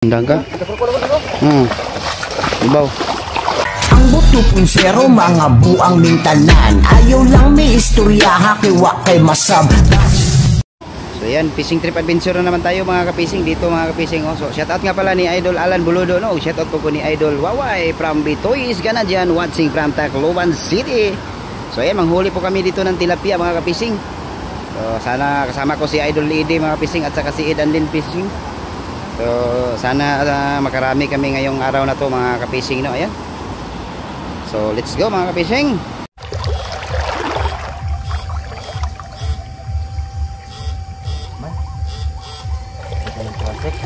Daga. Ibaw. Ang buto punsero mga buang mintanan. Ayaw lang may istorya hakiwa kay masab. So yan, fishing trip adventure na naman tayo mga kapising dito mga kapising. So shout out nga pala ni Idol Alan Buludo, no? Shout out po ni Idol Waway from Bitois, Canadian, watching from Tacloban City. So yan, manghuli po kami dito ng tilapia mga kapising. So sana kasama ko si Idol Lady mga kapising at saka si Edan din fishing. So sana makarami kami ngayong araw na to mga kapising, no? Ayan. So let's go mga kapising.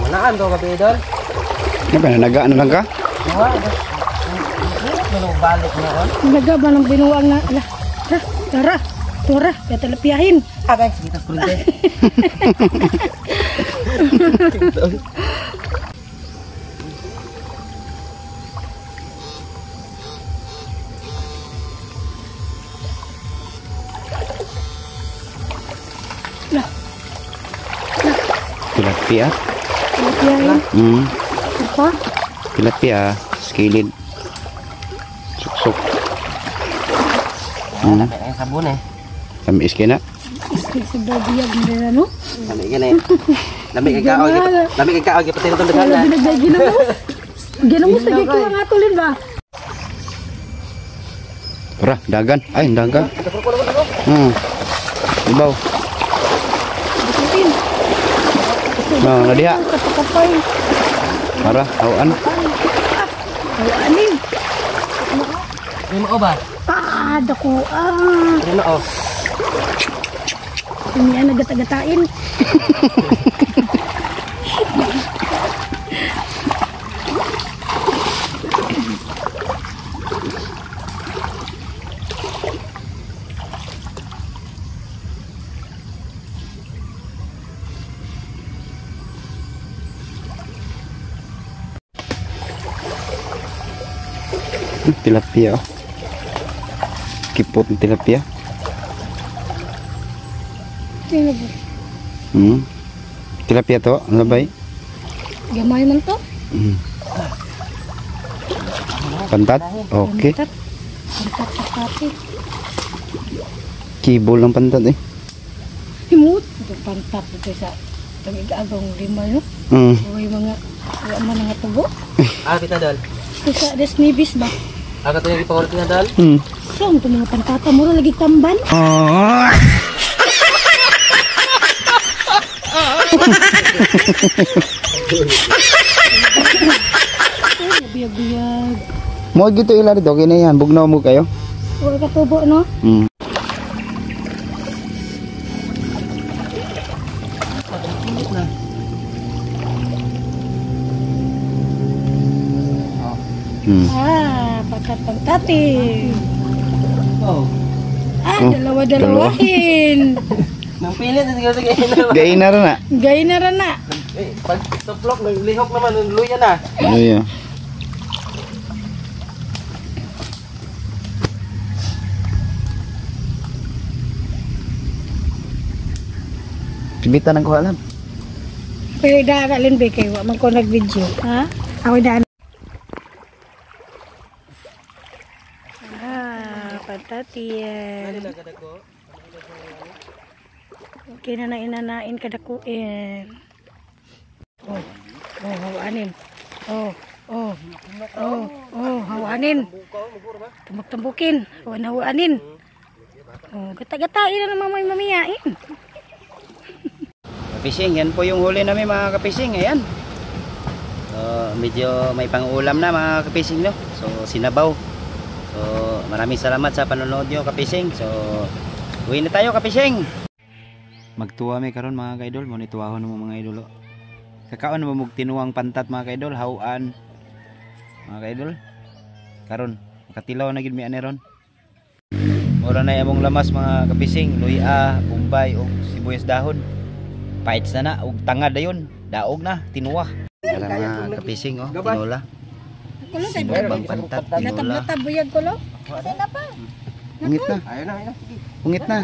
Manaan to kape idol? Ano ba, ano lang ka? Balik na on. Naga ba ng binuwang na ala. Tara, tura, kaya talapiyahin. Guys, kita kulite. Lah. Tilapia. Talapiyahin. Apa? Tilapia, skilid. Suksok. Ang sabon eh. Kami iskina. Sa bagiyag nila, no? Lami gani. Lami kay kaog pati itong dagan Wala na. binagay ginamos. Ginamos lagi ko ang atulin ba? Tara, dagan. Ay, dagan. Ibaw. Basutin. Nadiha. Kapay. Tara, hawan. Awanin. May mao ba? Dako. Ano na oh. Hindi yan nagatagatain. Tilapia. Kipot ng tilapia. Tingnan mo. Tilapia to, labay. Gamay man to. Pantat. Okay. Pantat sa kape. Kibol ng pantat eh. Himut. Ito pantat ito sa tag-agong lima, no? Uy, mga wala man nga tubo. Kita dal. Ito sa Desnibis ba? Aga to yung ipakulit na dal. Saan ito mga pantata? Mura lagi tamban. Biyag-biyag. Mo gitu ila dito, kini yan, bugnaw mo kayo. Wala ka tubo, no? Pantat-pantati. Oh. Dalawa-dalawahin. Nang pilit na siguro kayo. Gay na rin na. Gay na rin na. Pag tuplok, naglihok naman, luya na. Ano yun? Sibitan ang kuhalan. Pero daagalin ba kayo? Wag man ko nag-video. Ha? Ako daan. Pantati yan. Okay na inanain kadakuin. Hawanin. Hawanin. Tumbuk-tumbukin. Hawanin. Gata-gatain na naman may mamiyain. Kapising, yan po yung huli namin mga kapising. Ayan. So, medyo may pang-ulam na mga kapising, no? So, sinabaw. So, maraming salamat sa panonood nyo kapising. So, uwi na tayo kapising. Magtuwa may karon mga kaidol. Monituwahon mo mga idol. Kakaon na mo tinuwang pantat mga kaidol. Hawaan. Mga kaidol. Karon, makatilaw na gid mi ani ron. Mura na among lamas mga kapising. Luya, bombay o sibuyas dahon. Paits na og tangad dayon. Daog na, tinuwa. Para mga kapising oh, tinola. Kulo kay Sinabang pantat, tinola. latab buyag kulo. Sino pa? Ungit na. Ayun na. Ungit na.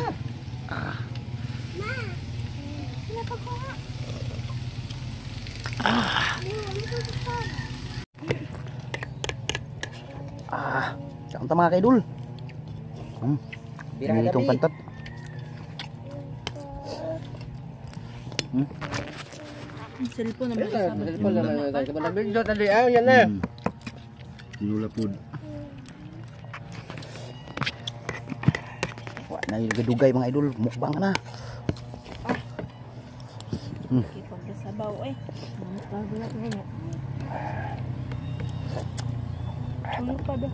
Saan ta mga kaidol? Birang Itong gabi. pantat. Cellphone naman Ito, kasama. cellphone naman. Nabindot tadi. Yan na. Nula pud. Wa na yung gadugay mga idol, mukbang na. Kipag sa baw eh. Bago na ito. Ano pa ba?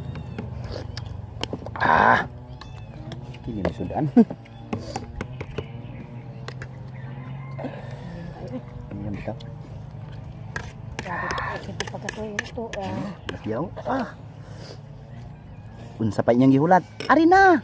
Kini na sudan. Ayan bitaw. Kasi pagkatuloy ito. Batiyaw. Unsa pa inyang gihulat? Ari na.